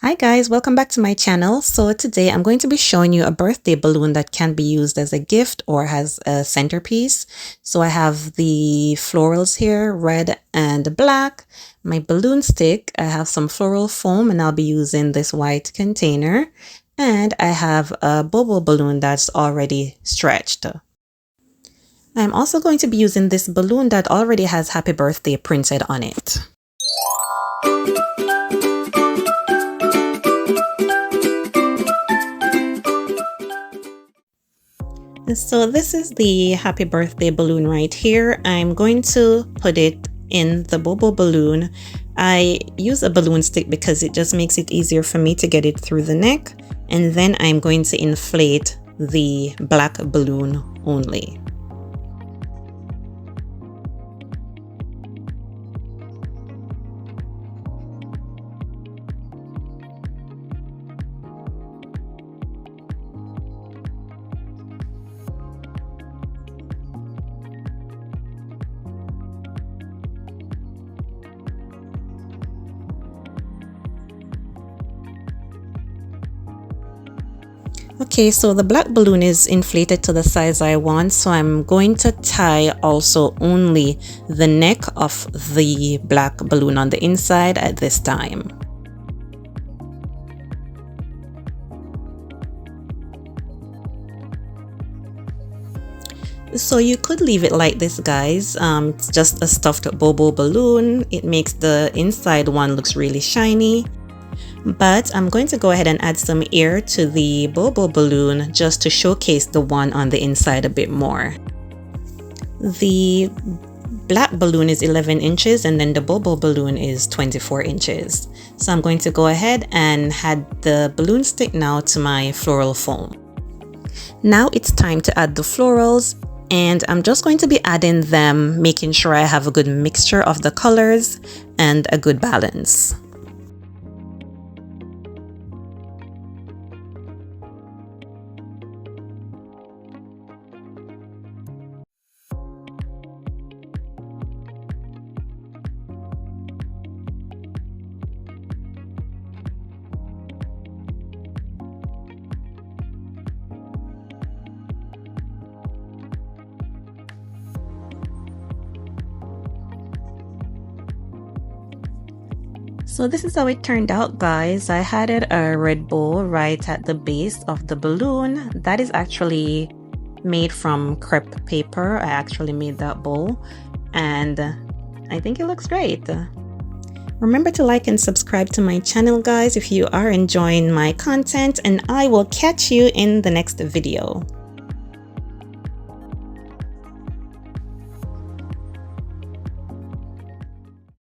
Hi guys, welcome back to my channel. So today I'm going to be showing you a birthday balloon that can be used as a gift or as a centerpiece. So I have the florals here, red and black, my balloon stick, I have some floral foam and I'll be using this white container, and I have a Bobo balloon that's already stretched. I'm also going to be using this balloon that already has happy birthday printed on it. So this is the happy birthday balloon right here. I'm going to put it in the Bobo balloon. I use a balloon stick because it just makes it easier for me to get it through the neck. And then I'm going to inflate the black balloon only. Okay, so the black balloon is inflated to the size I want, so I'm going to tie also only the neck of the black balloon on the inside at this time. So you could leave it like this, guys. It's just a stuffed Bobo balloon. It makes the inside one looks really shiny. But I'm going to go ahead and add some air to the Bobo balloon just to showcase the one on the inside a bit more. The black balloon is 11 inches and then the Bobo balloon is 24 inches. So I'm going to go ahead and add the balloon stick now to my floral foam. Now it's time to add the florals, and I'm just going to be adding them, making sure I have a good mixture of the colors and a good balance. So this is how it turned out, guys. I added a red bow right at the base of the balloon. That is actually made from crepe paper. I actually made that bow and I think it looks great. Remember to like and subscribe to my channel, guys, if you are enjoying my content, and I will catch you in the next video.